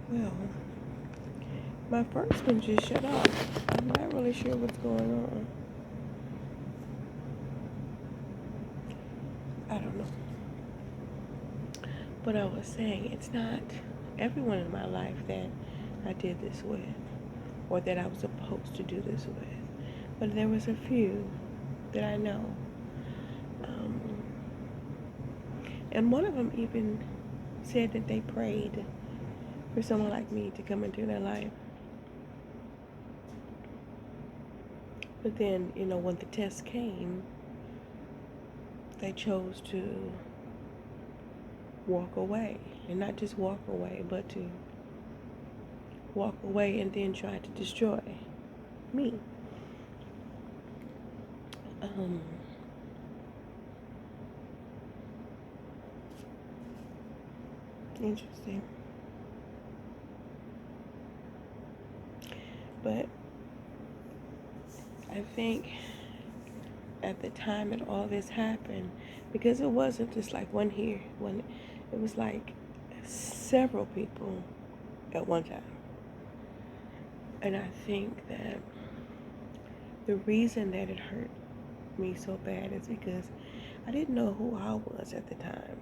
Well, my first one just shut off. I'm not really sure what's going on. I don't know. But I was saying, it's not everyone in my life that I did this with, or that I was supposed to do this with. But there was a few that I know. Um, and one of them even said that they prayed for someone like me to come into their life. But then, when the test came, they chose to walk away. And not just walk away, but to walk away and then try to destroy me. Um, Interesting. But I think at the time that all this happened, because it wasn't just like one, it was like several people at one time. And I think that the reason that it hurt me so bad is because I didn't know who I was at the time.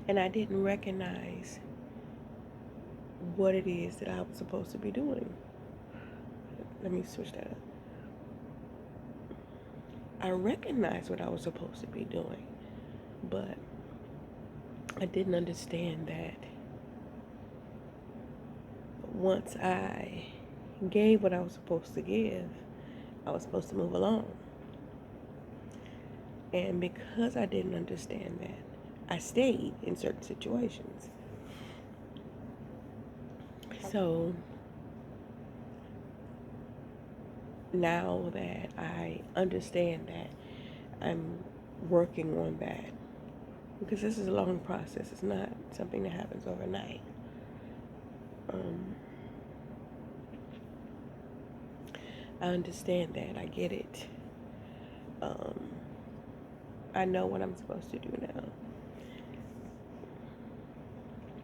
And I didn't recognize what it is that I was supposed to be doing. Let me switch that up. I recognized what I was supposed to be doing, but I didn't understand that once I gave what I was supposed to give, I was supposed to move along. And because I didn't understand that, I stayed in certain situations. So now that I understand that, I'm working on that. Because this is a long process. It's not something that happens overnight. I understand that. I get it. Um, I know what I'm supposed to do now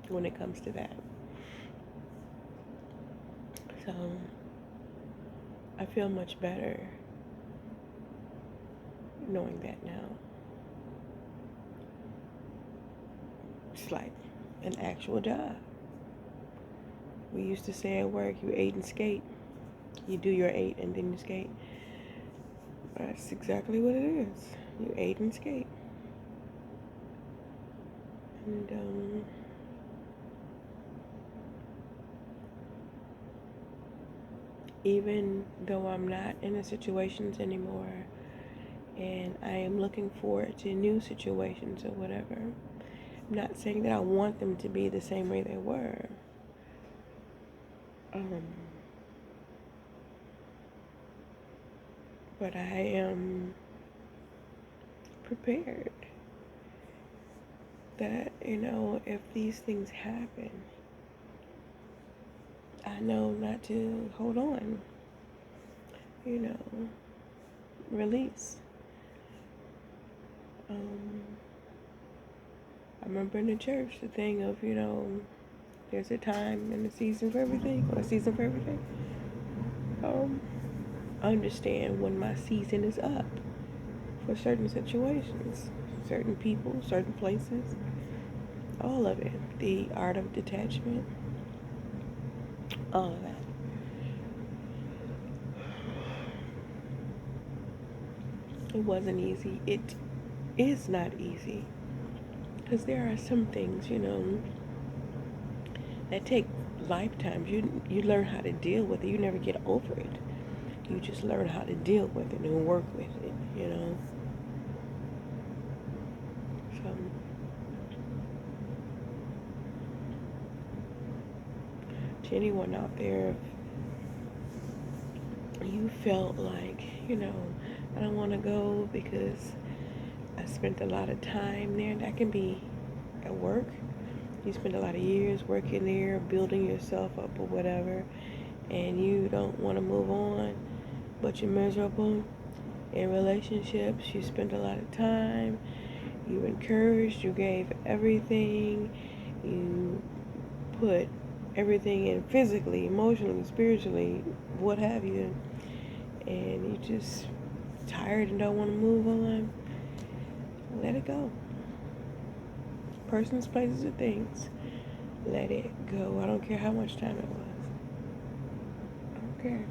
when it comes to that. So I feel much better knowing that now. It's like an actual job. We used to say at work, you ate and skate. You do your 8 and then you skate. That's exactly what it is. You 8 and skate. And even though I'm not in the situations anymore and I am looking forward to new situations or whatever, I'm not saying that I want them to be the same way they were. But I am prepared that, if these things happen, I know not to hold on, release. I remember in the church the thing of, there's a time and a season for everything, or a season for everything. I understand when my season is up for certain situations, certain people, certain places, all of it. The art of detachment, all of that. It wasn't easy. It is not easy. Because there are some things, that take lifetimes. You learn how to deal with it. You never get over it. You just learn how to deal with it and work with it. So, to anyone out there, if you felt like, I don't want to go because I spent a lot of time there. That can be at work. You spend a lot of years working there, building yourself up or whatever, and you don't want to move on, but you're miserable. In relationships, you spend a lot of time, you encouraged, you gave everything, you put everything in physically, emotionally, spiritually, what have you, and you just tired and don't want to move on, let it go. Persons, places, or things, let it go. I don't care how much time it was. I don't care.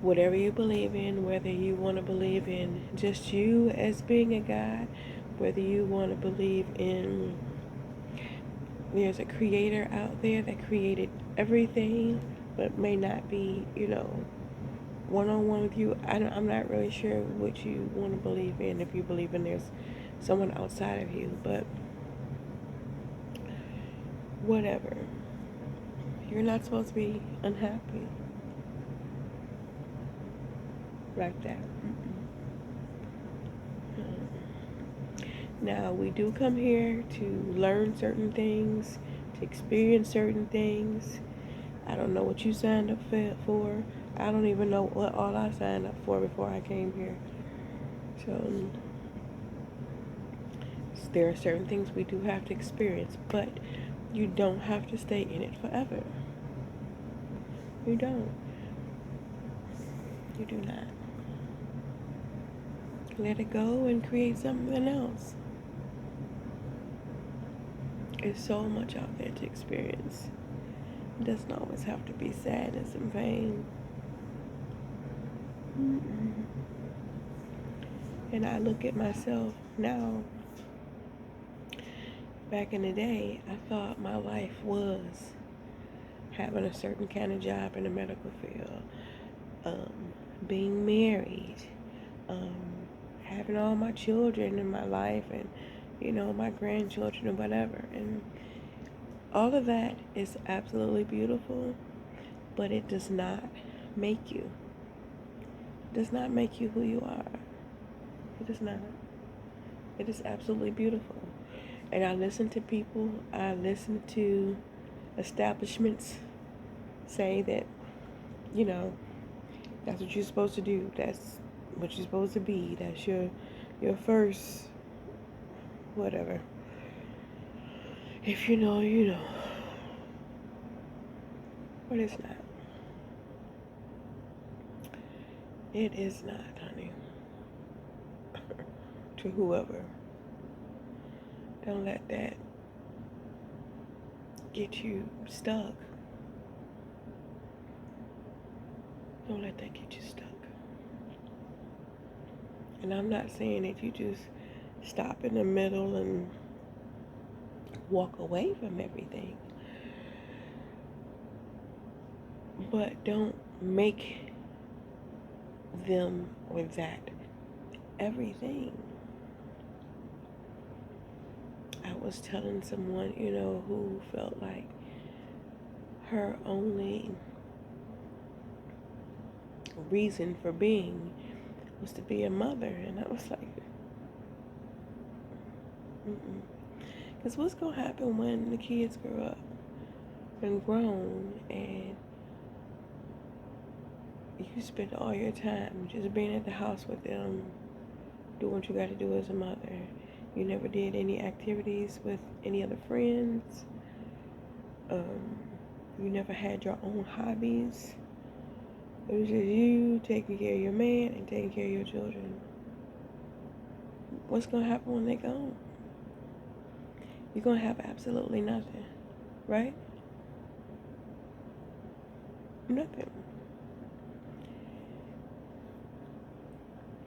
Whatever you believe in, whether you want to believe in just you as being a God, whether you want to believe in there's a creator out there that created everything but may not be, one-on-one with you. I'm not really sure what you want to believe in, if you believe in there's someone outside of you, but whatever. You're not supposed to be unhappy like that. Now, we do come here to learn certain things, to experience certain things. I don't know what you signed up for. I don't even know what all I signed up for before I came here. So, there are certain things we do have to experience, but you don't have to stay in it forever. You don't. You do not. Let it go and create something else. There's so much out there to experience. It doesn't always have to be sadness and pain. Mm-mm. And I look at myself now. Back in the day, I thought my life was having a certain kind of job in the medical field, being married, having all my children in my life, and my grandchildren and whatever. And all of that is absolutely beautiful, but it does not make you. It does not make you who you are. It does not. It is absolutely beautiful. And I listen to people, I listen to establishments say that, that's what you're supposed to do. That's what you're supposed to be. That's your first whatever. If you know, you know. But it's not. It is not, honey. To whoever. Don't let that get you stuck. Don't let that get you stuck. And I'm not saying that you just stop in the middle and walk away from everything. But don't make them or that everything. I was telling someone, who felt like her only reason for being was to be a mother. And I was like, because what's going to happen when the kids grow up and grown and you spend all your time just being at the house with them, doing what you got to do as a mother? You never did any activities with any other friends. You never had your own hobbies. It was just you taking care of your man and taking care of your children. What's going to happen when they go? You're going to have absolutely nothing, right? Nothing.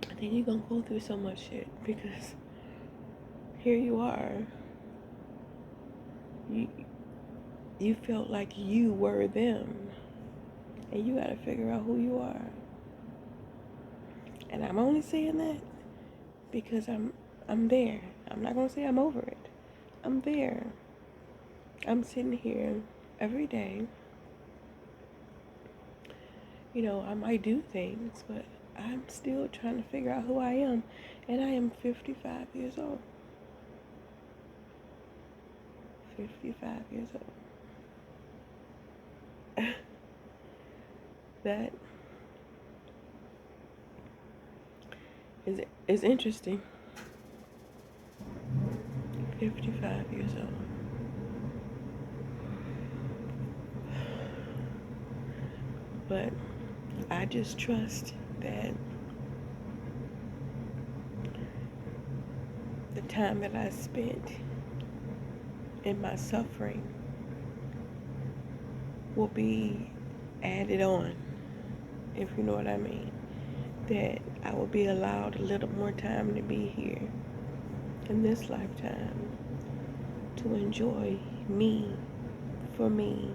And then you're going to go through so much shit because here you are. You felt like you were them. And you got to figure out who you are. And I'm only saying that because I'm there. I'm not going to say I'm over it. I'm there. I'm sitting here every day. I might do things, but I'm still trying to figure out who I am. And I am 55 years old. 55 years old. That is interesting. 55 years old. But I just trust that the time that I spent in my suffering will be added on, if you know what I mean. That I will be allowed a little more time to be here in this lifetime to enjoy me for me.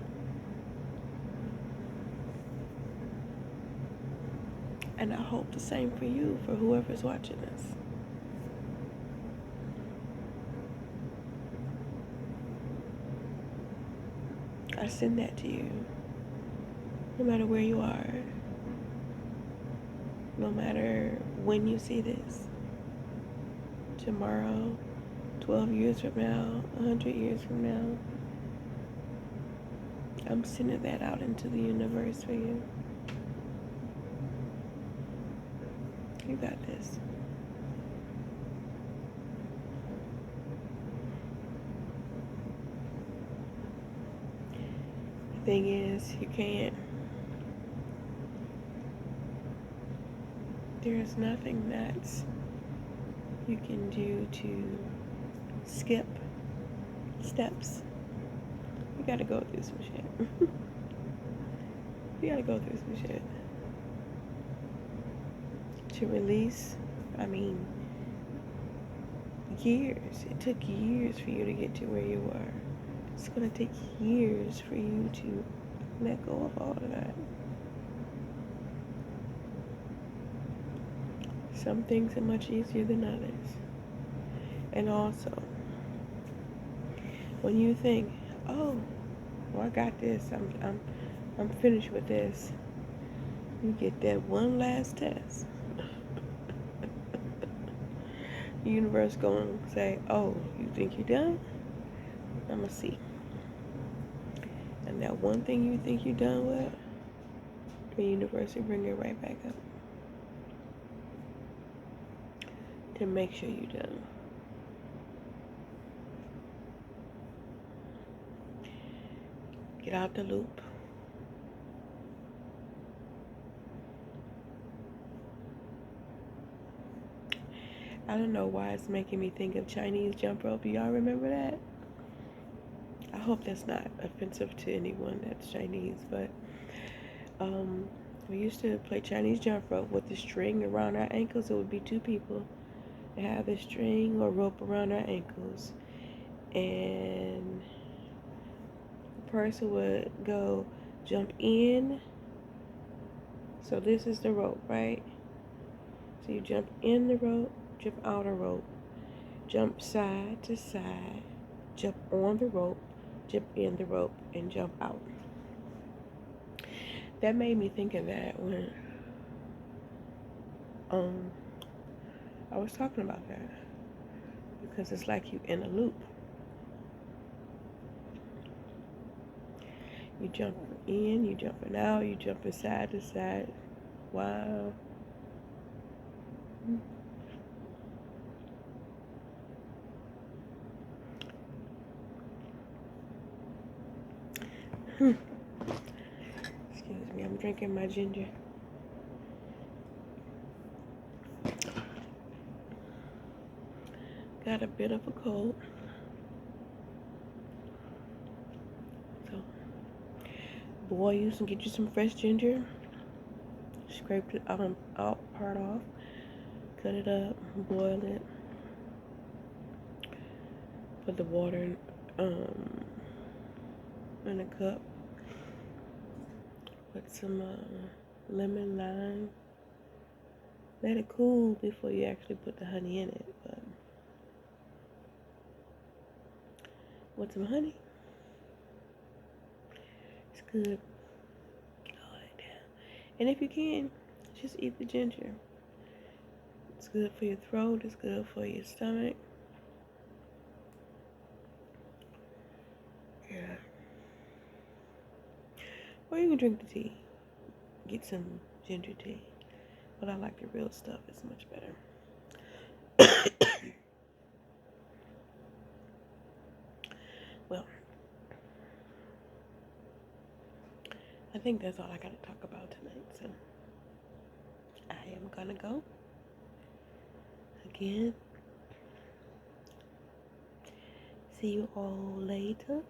And I hope the same for you, for whoever's watching this. I send that to you. No matter where you are, no matter when you see this, tomorrow, 12 years from now, 100 years from now, I'm sending that out into the universe for you. You got this. The thing is, there's nothing that you can do to skip steps. You gotta go through some shit. You gotta go through some shit. To release, I mean, years. It took years for you to get to where you were. It's gonna take years for you to let go of all of that. Some things are much easier than others. And also, when you think, oh, well, I got this, I'm finished with this, you get that one last test. The universe gonna say, oh, you think you're done? I'ma see. And that one thing you think you're done with, the universe will bring it right back up to make sure you're done. Get out the loop. I don't know why it's making me think of Chinese jump rope. Do y'all remember that? I hope that's not offensive to anyone that's Chinese, but we used to play Chinese jump rope with the string around our ankles. It would be two people that have the string or rope around our ankles, and the person would go jump in. So this is the rope, right? So you jump in the rope, jump out a rope, jump side to side, jump on the rope, jump in the rope, and jump out. That made me think of that when I was talking about that, because it's like you in a loop. You jump in, you jumping out, you jumping side to side. Wow. Excuse me, I'm drinking my ginger. Got a bit of a cold. So, boil you some, get you some fresh ginger. Scrape the out part off. Cut it up, boil it. Put the water in a cup. Put some lemon, lime. Let it cool before you actually put the honey in it. But with some honey, it's good. Oh, and if you can, just eat the ginger. It's good for your throat. It's good for your stomach. Yeah. Or you can drink the tea. Get some ginger tea. But I like the real stuff. It's much better. I think that's all I got to talk about tonight. So I am going to go. Again, see you all later.